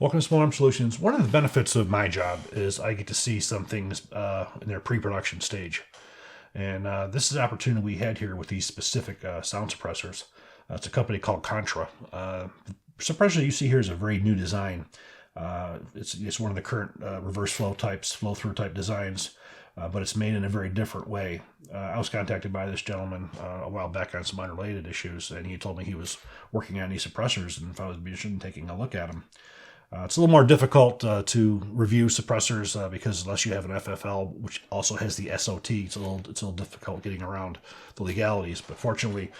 Welcome to Small Arm Solutions. One of the benefits of my job is I get to see some things in their pre-production stage. And this is an opportunity we had here with these specific sound suppressors. It's a company called Contra. The suppressor you see here is a very new design. It's one of the current reverse flow types, flow through type designs, but it's made in a very different way. I was contacted by this gentleman a while back on some unrelated issues, and he told me he was working on these suppressors and if I was interested in taking a look at them. It's a little more difficult to review suppressors because unless you have an FFL, which also has the SOT, it's a little difficult getting around the legalities. But fortunately,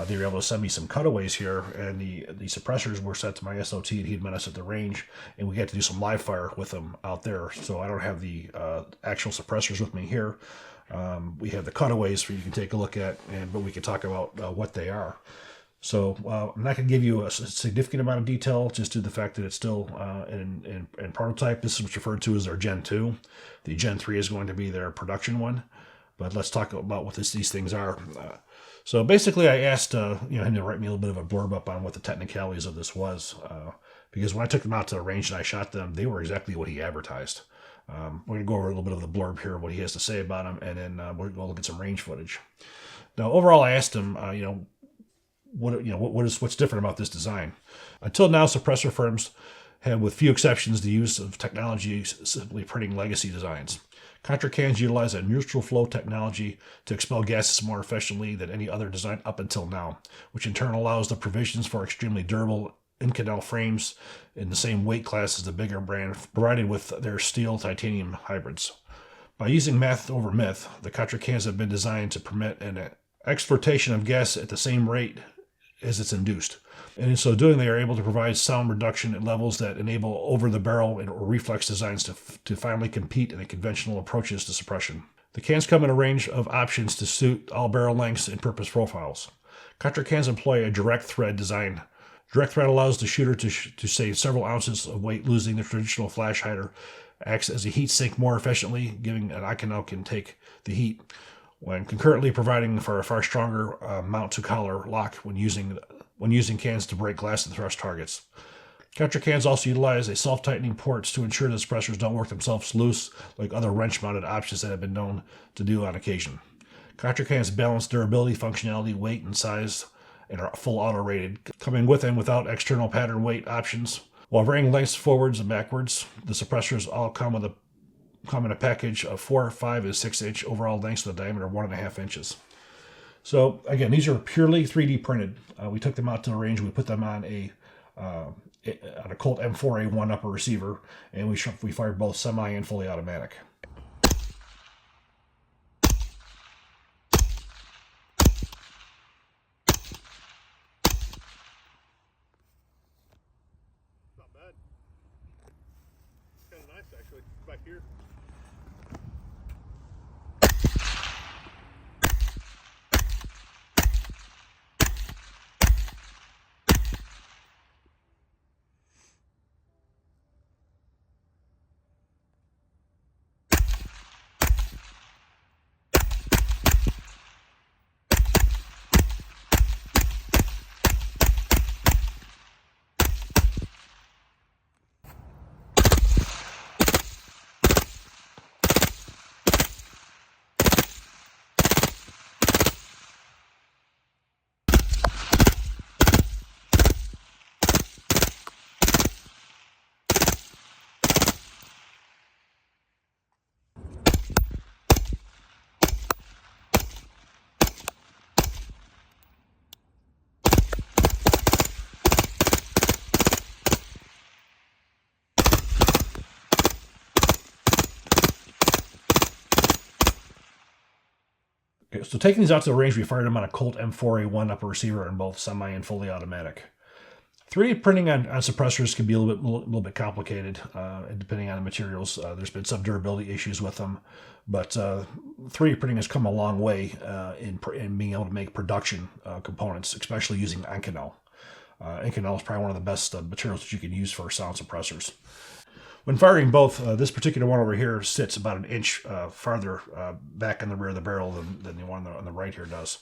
they were able to send me some cutaways here, and the suppressors were set to my SOT, and he'd met us at the range, and we got to do some live fire with them out there. So I don't have the actual suppressors with me here. We have the cutaways for you can take a look at, but we can talk about what they are. So I'm not going to give you a significant amount of detail just due to the fact that it's still in prototype. This is what's referred to as their Gen 2. The Gen 3 is going to be their production one. But let's talk about what these things are. So basically I asked him to write me a little bit of a blurb up on what the technicalities of this was. Because when I took them out to the range and I shot them, they were exactly what he advertised. We're going to go over a little bit of the blurb here, what he has to say about them, and then we're going to look at some range footage. Now overall I asked him, what's different about this design? Until now, suppressor firms have, with few exceptions, the use of technology simply printing legacy designs. Contra cans utilize a neutral flow technology to expel gases more efficiently than any other design up until now, which in turn allows the provisions for extremely durable Inconel frames in the same weight class as the bigger brand, provided with their steel titanium hybrids. By using math over myth, the Contra cans have been designed to permit an exportation of gas at the same rate as it's induced. And in so doing, they are able to provide sound reduction at levels that enable over-the-barrel or reflex designs to finally compete in the conventional approaches to suppression. The cans come in a range of options to suit all barrel lengths and purpose profiles. Contra cans employ a direct thread design. Direct thread allows the shooter to save several ounces of weight, losing the traditional flash hider, acts as a heat sink more efficiently, giving an Inconel can take the heat, when concurrently providing for a far stronger mount to collar lock when using cans to break glass and thrust targets. Contra cans also utilize a self-tightening ports to ensure the suppressors don't work themselves loose like other wrench-mounted options that have been known to do on occasion. Contra cans balance durability, functionality, weight, and size, and are full auto-rated, coming with and without external pattern weight options. While varying lengths forwards and backwards, the suppressors all come in a package of 4, 5, and 6 inch overall lengths with a diameter of 1.5 inches. So again, these are purely 3D printed. We took them out to the range. We put them on a Colt M4A1 upper receiver, and we fired both semi and fully automatic. Not bad. Kind of nice actually. Back here. Okay, so taking these out to the range, we fired them on a Colt M4A1 upper receiver in both semi and fully automatic. 3D printing on suppressors can be a little bit complicated, depending on the materials. There's been some durability issues with them, but 3D printing has come a long way in being able to make production components, especially using Inconel. Inconel is probably one of the best materials that you can use for sound suppressors. When firing both, this particular one over here sits about an inch farther back in the rear of the barrel than the one on the right here does.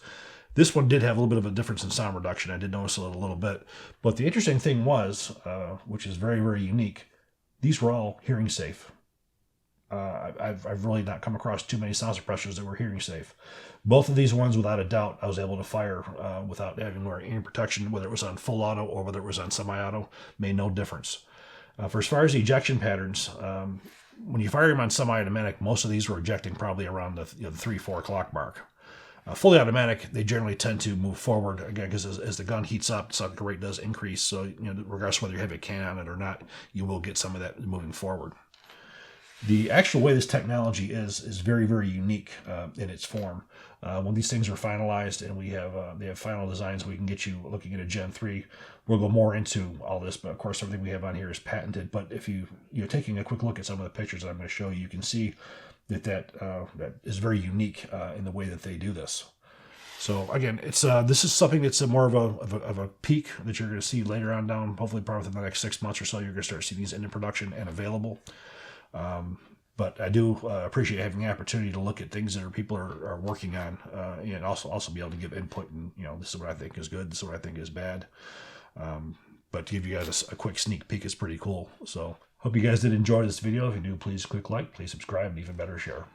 This one did have a little bit of a difference in sound reduction. I did notice it a little bit. But the interesting thing was, which is very, very unique, these were all hearing safe. I've really not come across too many sound suppressors that were hearing safe. Both of these ones, without a doubt, I was able to fire without having to wear any protection, whether it was on full auto or whether it was on semi-auto, made no difference. For as far as the ejection patterns, when you fire them on semi-automatic, most of these were ejecting probably around the 3-4 o'clock mark. Fully automatic, they generally tend to move forward again because as the gun heats up, the sucker rate does increase. So regardless of whether you have a can on it or not, you will get some of that moving forward. The actual way this technology is very, very unique in its form. When these things are finalized and they have final designs, we can get you looking at a Gen 3. We'll go more into all this, but of course everything we have on here is patented. But if you're taking a quick look at some of the pictures that I'm going to show you, you can see that is very unique in the way that they do this. So again, this is something that's more of a peak that you're going to see later on down. Hopefully, probably within the next 6 months or so, you're going to start seeing these into production and available. But I do appreciate having the opportunity to look at things that people are working on, and also be able to give input. And this is what I think is good. This is what I think is bad. But to give you guys a quick sneak peek is pretty cool. So hope you guys did enjoy this video. If you do, please click like, please subscribe, and even better, share.